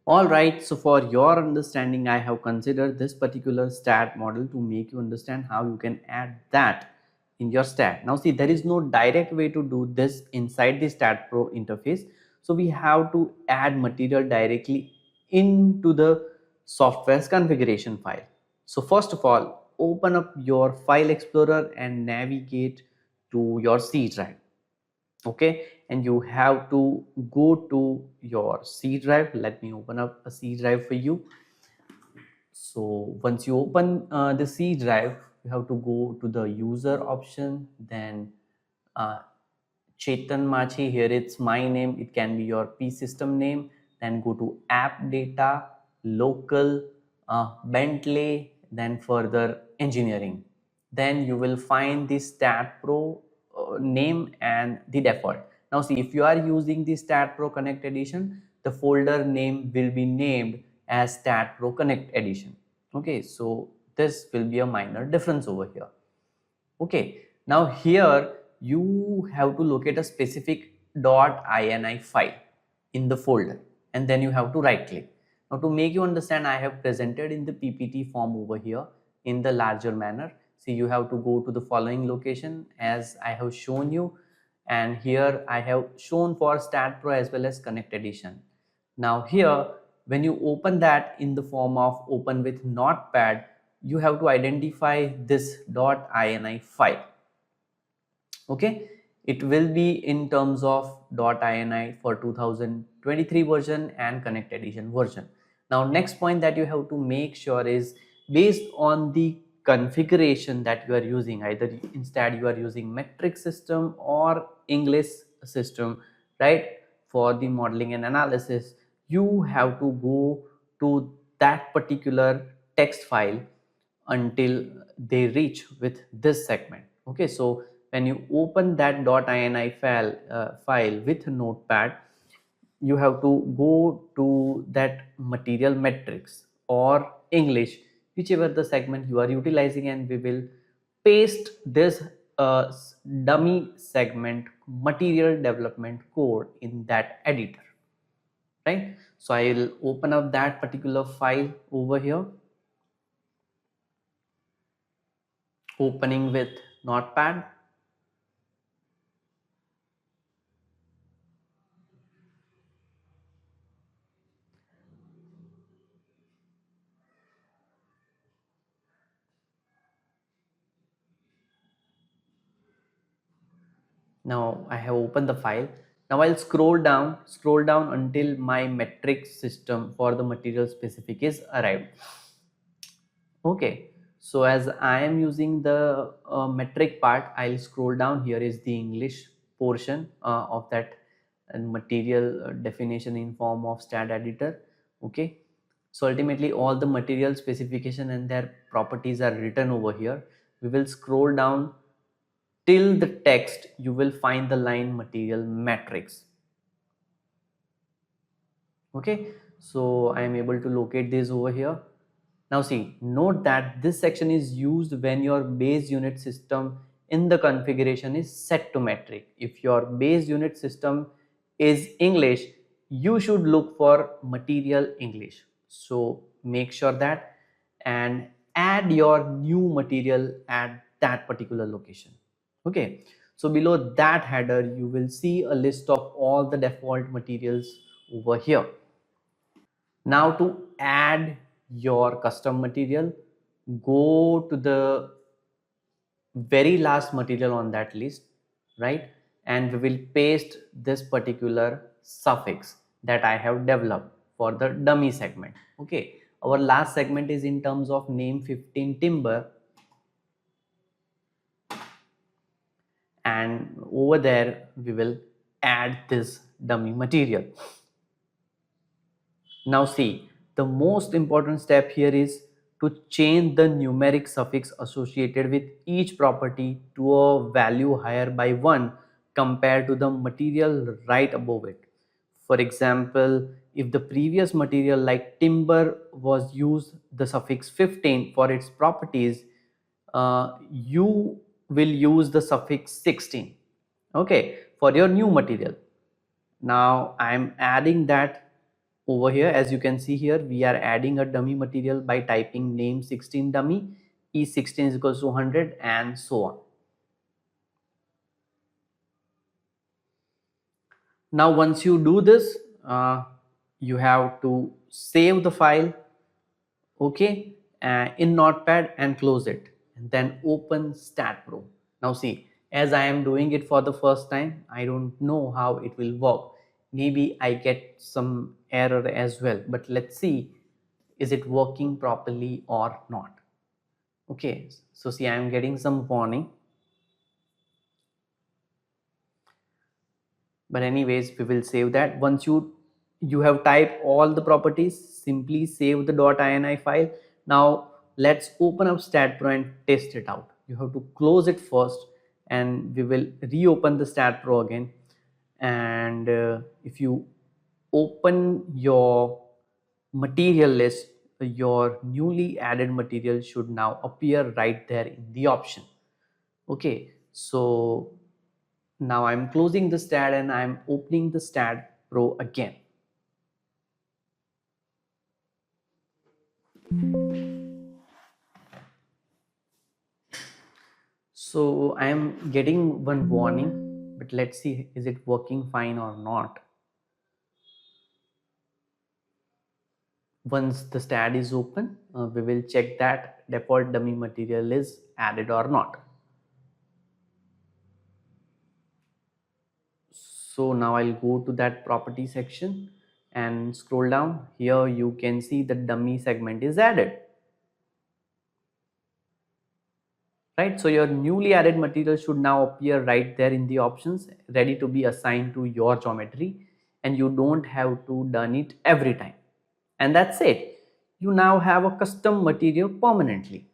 All right, so for your understanding, I have considered this particular stat model to make you understand how you can add that in your stat. Now see, there is no direct way to do this inside the STAAD.Pro interface. So we have to add material directly into the software's configuration file. So first of all, open up your file explorer and navigate to your C drive. Okay, and you have to go to your C drive. Let me open up a C drive for you. So once you open the C drive, you have to go to the user option, then uh, Chetan Machi, here it's my name, it can be your P system name, then go to app data, local, Bentley, then further engineering. Then you will find the STAAD.Pro name and the default. Now see, if you are using the STAAD.Pro Connect Edition, the folder name will be named as STAAD.Pro Connect Edition. Okay, so this will be a minor difference over here. Okay, now here you have to locate a specific .ini file in the folder, and then you have to right click. Now to make you understand, I have presented in the PPT form over here in the larger manner. See, you have to go to the following location as I have shown you, and here I have shown for STAAD.Pro as well as Connect Edition. Now here, when you open that in the form of open with Notepad, you have to identify this .ini file. Okay, it will be in terms of .ini for 2023 version and Connect Edition version. Now next point that you have to make sure is based on the configuration that you are using, either instead you are using metric system or English system, right? For the modeling and analysis, you have to go to that particular text file until they reach with this segment. Okay, so when you open that .ini file with Notepad, you have to go to that material metrics or English, whichever the segment you are utilizing, and we will paste this dummy segment material development code in that editor, right? So I'll open up that particular file over here, opening with Notepad. Now I have opened the file. Now I'll scroll down until my metric system for the material specific is arrived. Okay, so as I am using the metric part, I'll scroll down. Here is the English portion of that material definition in form of STAAD editor. Okay, so ultimately all the material specification and their properties are written over here. We will scroll down till the text. You will find the line material matrix. Okay, so I am able to locate this over here. Now see, note that this section is used when your base unit system in the configuration is set to metric. If your base unit system is English, you should look for material English. So make sure that and add your new material at that particular location. Okay, so below that header you will see a list of all the default materials over here. Now to add your custom material, go to the very last material on that list, right? And we will paste this particular suffix that I have developed for the dummy segment. Okay, our last segment is in terms of name 15 timber, and over there we will add this dummy material. Now see, the most important step here is to change the numeric suffix associated with each property to a value higher by 1 compared to the material right above it. For example, if the previous material like timber was used the suffix 15 for its properties, you will use the suffix 16, okay, for your new material. Now I am adding that over here, as you can see here, we are adding a dummy material by typing name 16 dummy, E16 is equals to 100, and so on. Now once you do this, you have to save the file, okay, in Notepad, and close it, and then open STAAD.Pro. Now see, as I am doing it for the first time, I don't know how it will work. Maybe I get some error as well, but let's see, is it working properly or not. Okay, so see, I am getting some warning, but anyways, we will save that. Once you have typed all the properties, simply save the .ini file. Now let's open up STAAD.Pro and test it out. You have to close it first, and we will reopen the STAAD.Pro again. And if you open your material list, your newly added material should now appear right there in the option. Okay, so now I'm closing the STAAD and I'm opening the STAAD.Pro again. So I am getting one warning, but let's see, is it working fine or not. Once the STAAD is open, we will check that default dummy material is added or not. So now I'll go to that property section and scroll down. Here you can see the dummy segment is added. Right, so your newly added material should now appear right there in the options, ready to be assigned to your geometry, and you don't have to done it every time. And that's it. You now have a custom material permanently.